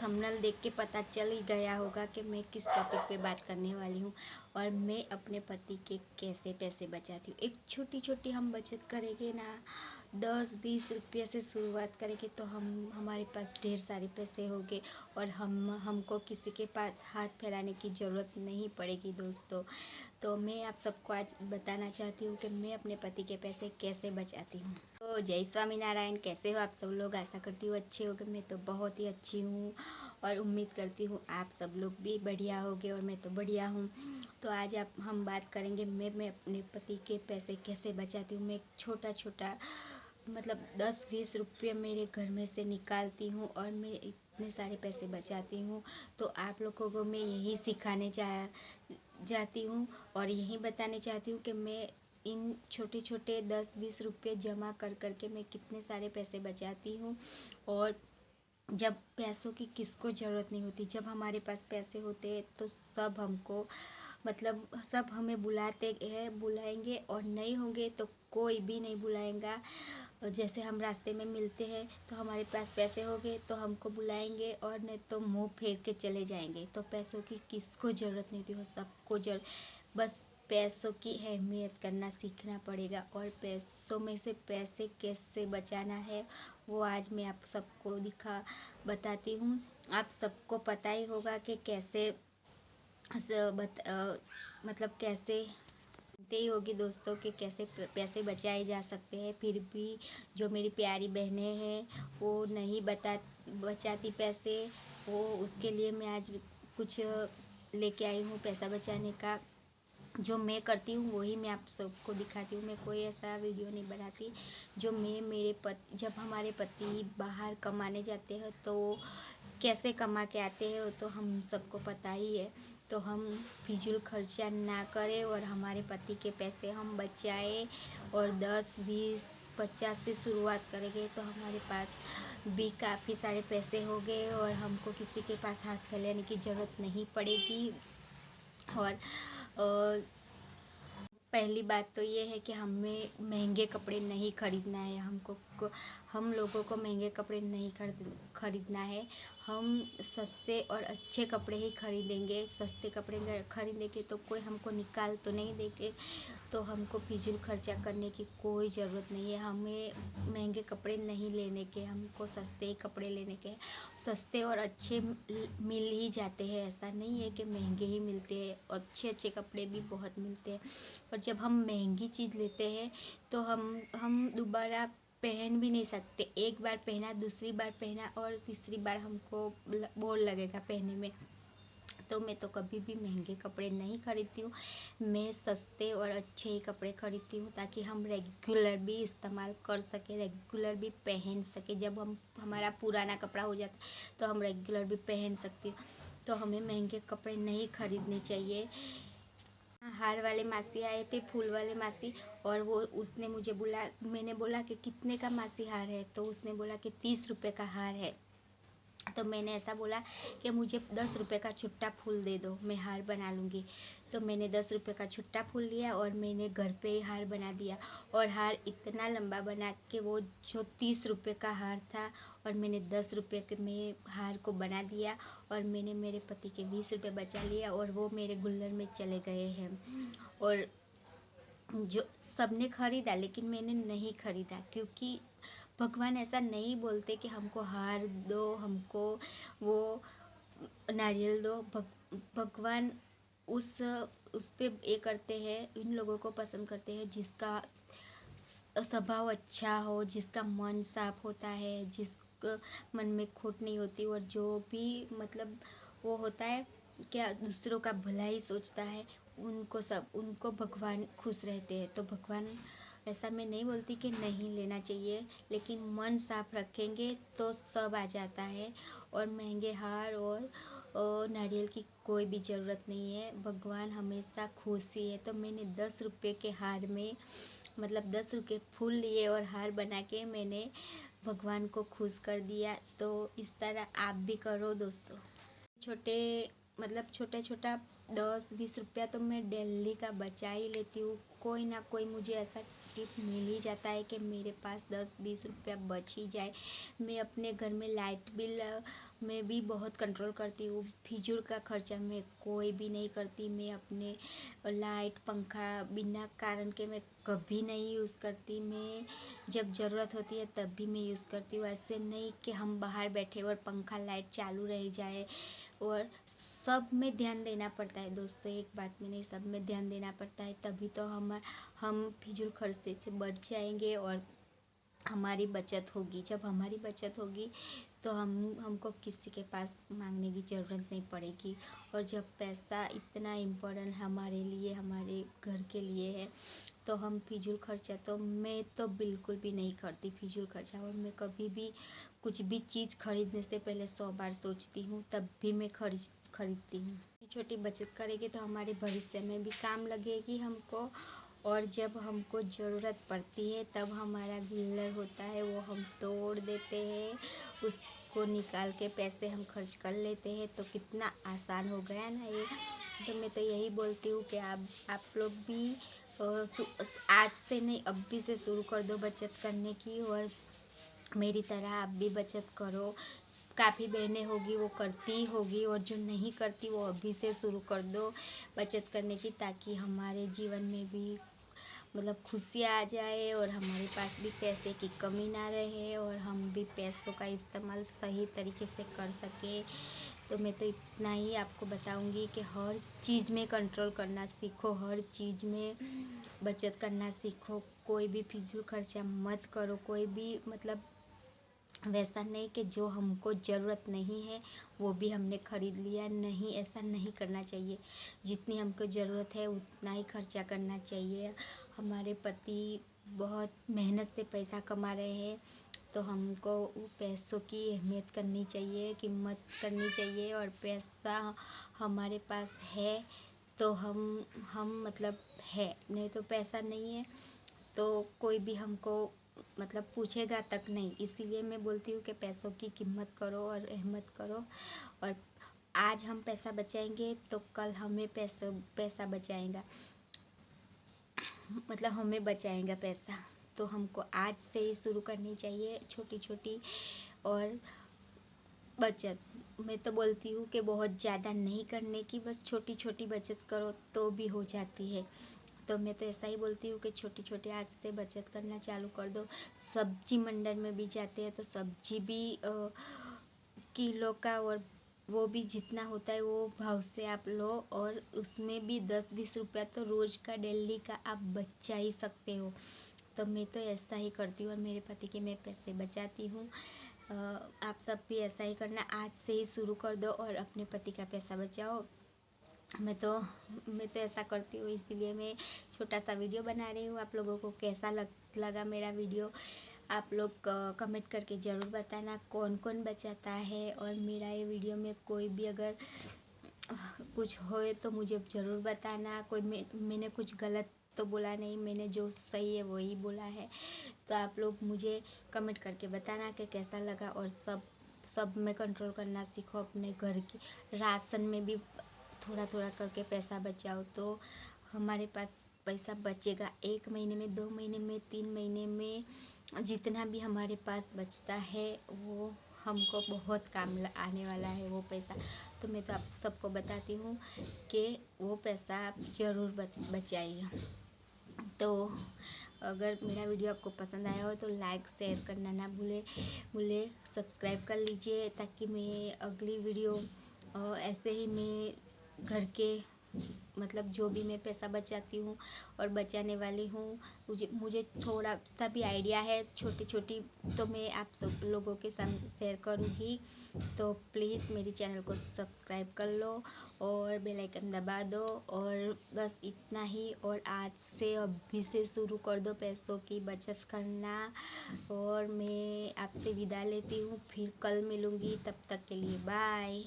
Thumbnail देख के पता चल ही गया होगा कि मैं किस टॉपिक पे बात करने वाली हूँ। और मैं अपने पति के कैसे पैसे बचाती हूँ। एक छोटी छोटी हम बचत करेंगे ना, 10-20 रुपये से शुरुआत करेंगे तो हमारे पास ढेर सारे पैसे होंगे और हमको किसी के पास हाथ फैलाने की ज़रूरत नहीं पड़ेगी दोस्तों। तो मैं आप सबको आज बताना चाहती हूँ कि मैं अपने पति के पैसे कैसे बचाती हूँ। तो जय स्वामीनारायण, कैसे हो आप सब लोग? आशा करती हूँ अच्छे होगे। मैं तो बहुत ही अच्छी हूँ और उम्मीद करती हूँ आप सब लोग भी बढ़िया होगे और मैं तो बढ़िया हूँ। तो आज हम बात करेंगे मैं अपने पति के पैसे कैसे बचाती हूँ। मैं एक छोटा छोटा मतलब 10-20 रुपये मेरे घर में से निकालती हूँ और मैं इतने सारे पैसे बचाती हूँ। तो आप लोगों को मैं यही सिखाने जाती हूँ और यही बताने चाहती हूँ कि मैं इन छोटे छोटे 10-20 रुपये जमा कर करके मैं कितने सारे पैसे बचाती हूँ। और जब पैसों की किसको ज़रूरत नहीं होती, जब हमारे पास पैसे होते हैं तो सब हमको मतलब सब हमें बुलाएंगे और नहीं होंगे तो कोई भी नहीं बुलाएगा। जैसे हम रास्ते में मिलते हैं तो हमारे पास पैसे होंगे तो हमको बुलाएंगे और नहीं तो मुंह फेर के चले जाएंगे। तो पैसों की किसको ज़रूरत नहीं थी, वो सबको बस पैसों की अहमियत करना सीखना पड़ेगा। और पैसों में से पैसे कैसे बचाना है वो आज मैं आप सबको बताती हूँ। आप सबको पता ही होगा कि कैसे मतलब कैसे जानते ही होगी दोस्तों कि कैसे पैसे बचाए जा सकते हैं। फिर भी जो मेरी प्यारी बहनें हैं वो नहीं बचाती पैसे, वो उसके लिए मैं आज कुछ लेके आई हूँ पैसा बचाने का। जो मैं करती हूँ वही मैं आप सबको दिखाती हूँ। मैं कोई ऐसा वीडियो नहीं बनाती। जो मेरे पति, जब हमारे पति बाहर कमाने जाते हैं तो कैसे कमा के आते हैं वो तो हम सबको पता ही है। तो हम फिजूल खर्चा ना करें और हमारे पति के पैसे हम बचाएं और 10-20-50 से शुरुआत करेंगे तो हमारे पास भी काफ़ी सारे पैसे हो गए और हमको किसी के पास हाथ फैलाने की ज़रूरत नहीं पड़ेगी। और पहली बात तो ये है कि हमें महंगे कपड़े नहीं खरीदना है। हम लोगों को महंगे कपड़े नहीं खरीदना है। हम सस्ते और अच्छे कपड़े ही खरीदेंगे। सस्ते कपड़े खरीदेंगे तो कोई हमको निकाल तो नहीं देंगे। तो हमको फिजूल खर्चा करने की कोई ज़रूरत नहीं है। हमें महंगे कपड़े नहीं लेने के, हमको सस्ते कपड़े लेने के। सस्ते और अच्छे मिल ही जाते हैं, ऐसा नहीं है कि महंगे ही मिलते हैं। अच्छे अच्छे कपड़े भी बहुत मिलते हैं। और जब हम महंगी चीज़ लेते हैं तो हम दोबारा पहन भी नहीं सकते। एक बार पहना, दूसरी बार पहना और तीसरी बार हमको बोर लगेगा पहनने में। तो मैं तो कभी भी महंगे कपड़े नहीं खरीदती हूँ। मैं सस्ते और अच्छे ही कपड़े खरीदती हूँ ताकि हम रेगुलर भी इस्तेमाल कर सके, रेगुलर भी पहन सके। जब हमारा पुराना कपड़ा हो जाता है तो हम रेगुलर भी पहन सकते हैं। तो हमें महंगे कपड़े नहीं खरीदने चाहिए। हार वाले मासी आए थे, फूल वाले मासी, और उसने मुझे मैंने बोला कि कितने का मासी हार है, तो उसने बोला कि 30 रुपये का हार है। तो मैंने ऐसा बोला कि मुझे 10 रुपये का छुट्टा फूल दे दो, मैं हार बना लूँगी। तो मैंने 10 रुपये का छुट्टा फूल लिया और मैंने घर पे ही हार बना दिया। और हार इतना लंबा बना के वो जो 30 रुपये का हार था और मैंने 10 रुपये के में हार को बना दिया और मैंने मेरे पति के 20 रुपये बचा लिया और वो मेरे गुल्लर में चले गए हैं। और जो सबने खरीदा लेकिन मैंने नहीं खरीदा, क्योंकि भगवान ऐसा नहीं बोलते कि हमको हार दो, हमको वो नारियल दो। भगवान उस पे ये करते हैं, इन लोगों को पसंद करते हैं जिसका स्वभाव अच्छा हो, जिसका मन साफ होता है, जिसका मन में खोट नहीं होती और जो भी मतलब वो होता है क्या दूसरों का भला ही सोचता है, उनको भगवान खुश रहते हैं। तो भगवान ऐसा मैं नहीं बोलती कि नहीं लेना चाहिए, लेकिन मन साफ रखेंगे तो सब आ जाता है। और महंगे हार और नारियल की कोई भी ज़रूरत नहीं है, भगवान हमेशा खुश ही है। तो मैंने 10 रुपये के हार में मतलब 10 रुपये फूल लिए और हार बना के मैंने भगवान को खुश कर दिया। तो इस तरह आप भी करो दोस्तों। छोटा छोटा 10-20 रुपया तो मैं डेली का बचा ही लेती हूँ। कोई ना कोई मुझे ऐसा टिप मिल ही जाता है कि मेरे पास 10-20 रुपया बच ही जाए। मैं अपने घर में लाइट बिल में भी बहुत कंट्रोल करती हूँ। फिजूल का खर्चा मैं कोई भी नहीं करती। मैं अपने लाइट पंखा बिना कारण के मैं कभी नहीं यूज़ करती। मैं जब ज़रूरत होती है तब भी मैं यूज़ करती हूँ। ऐसे नहीं कि हम बाहर बैठे और पंखा लाइट चालू रह जाए। और सब में ध्यान देना पड़ता है दोस्तों, एक बात में नहीं, सब में ध्यान देना पड़ता है, तभी तो हम फिजूल खर्चे से बच जाएंगे और हमारी बचत होगी। जब हमारी बचत होगी तो हमको किसी के पास मांगने की ज़रूरत नहीं पड़ेगी। और जब पैसा इतना इम्पोर्टेंट हमारे लिए, हमारे घर के लिए है, तो हम फिजूल खर्चा तो मैं तो बिल्कुल भी नहीं करती फिजूल खर्चा। और मैं कभी भी कुछ भी चीज़ खरीदने से पहले 100 बार सोचती हूँ, तब भी मैं खरीदती हूँ। छोटी बचत करेंगे तो हमारे भविष्य में भी काम लगेगी हमको। और जब हमको ज़रूरत पड़ती है तब हमारा गुल्लर होता है वो हम तोड़ देते हैं, उसको निकाल के पैसे हम खर्च कर लेते हैं। तो कितना आसान हो गया ना ये। तो मैं तो यही बोलती हूँ कि आप लोग भी आज से नहीं, अभी से शुरू कर दो बचत करने की। और मेरी तरह आप भी बचत करो। काफ़ी बहनें होगी वो करती होगी, और जो नहीं करती वो अभी से शुरू कर दो बचत करने की, ताकि हमारे जीवन में भी मतलब खुशियाँ आ जाए और हमारे पास भी पैसे की कमी ना रहे और हम भी पैसों का इस्तेमाल सही तरीके से कर सके। तो मैं तो इतना ही आपको बताऊंगी कि हर चीज़ में कंट्रोल करना सीखो, हर चीज़ में बचत करना सीखो। कोई भी फिजूल खर्चा मत करो, कोई भी मतलब वैसा नहीं कि जो हमको ज़रूरत नहीं है वो भी हमने खरीद लिया। नहीं, ऐसा नहीं करना चाहिए। जितनी हमको ज़रूरत है उतना ही खर्चा करना चाहिए। हमारे पति बहुत मेहनत से पैसा कमा रहे हैं, तो हमको पैसों की अहमियत करनी चाहिए, कीमत करनी चाहिए। और पैसा हमारे पास है तो हम मतलब है, नहीं तो पैसा नहीं है तो कोई भी हमको मतलब पूछेगा तक नहीं। इसीलिए मैं बोलती हूँ कि पैसों की कीमत करो और अहमियत करो। और आज हम पैसा बचाएंगे तो कल हमें पैसा बचाएगा, मतलब हमें बचाएगा पैसा। तो हमको आज से ही शुरू करनी चाहिए छोटी छोटी और बचत। मैं तो बोलती हूँ कि बहुत ज़्यादा नहीं करने की, बस छोटी छोटी बचत करो तो भी हो जाती है। तो मैं तो ऐसा ही बोलती हूँ कि छोटी छोटी आज से बचत करना चालू कर दो। सब्जी मंडल में भी जाते हैं तो सब्जी भी किलो का और वो भी जितना होता है वो भाव से आप लो, और उसमें भी 10-20 रुपया तो रोज़ का डेली का आप बचा ही सकते हो। तो मैं तो ऐसा ही करती हूँ और मेरे पति के मैं पैसे बचाती हूँ। आप सब भी ऐसा ही करना, आज से ही शुरू कर दो और अपने पति का पैसा बचाओ। मैं तो ऐसा करती हूँ, इसीलिए मैं छोटा सा वीडियो बना रही हूँ। आप लोगों को कैसा लगा मेरा वीडियो, आप लोग कमेंट करके ज़रूर बताना कौन कौन बचाता है। और मेरा ये वीडियो में कोई भी अगर कुछ होए तो मुझे ज़रूर बताना। मैंने कुछ गलत तो बोला नहीं, मैंने जो सही है वही बोला है। तो आप लोग मुझे कमेंट करके बताना कि कैसा लगा। और सब में कंट्रोल करना सीखो। अपने घर की राशन में भी थोड़ा थोड़ा करके पैसा बचाओ तो हमारे पास पैसा बचेगा। 1 महीने में, 2 महीने में, 3 महीने में जितना भी हमारे पास बचता है वो हमको बहुत काम आने वाला है वो पैसा। तो मैं तो आप सबको बताती हूँ कि वो पैसा आप ज़रूर बचाइए। तो अगर मेरा वीडियो आपको पसंद आया हो तो लाइक शेयर करना ना भूले सब्सक्राइब कर लीजिए, ताकि मैं अगली वीडियो ऐसे ही मैं घर के मतलब जो भी मैं पैसा बचाती हूँ और बचाने वाली हूँ, मुझे थोड़ा सा भी आइडिया है छोटी छोटी, तो मैं आप सब लोगों के सामने शेयर करूँगी। तो प्लीज़ मेरी चैनल को सब्सक्राइब कर लो और बेल आइकन दबा दो। और बस इतना ही। और आज से अभी से शुरू कर दो पैसों की बचत करना। और मैं आपसे विदा लेती हूँ, फिर कल मिलूँगी, तब तक के लिए बाय।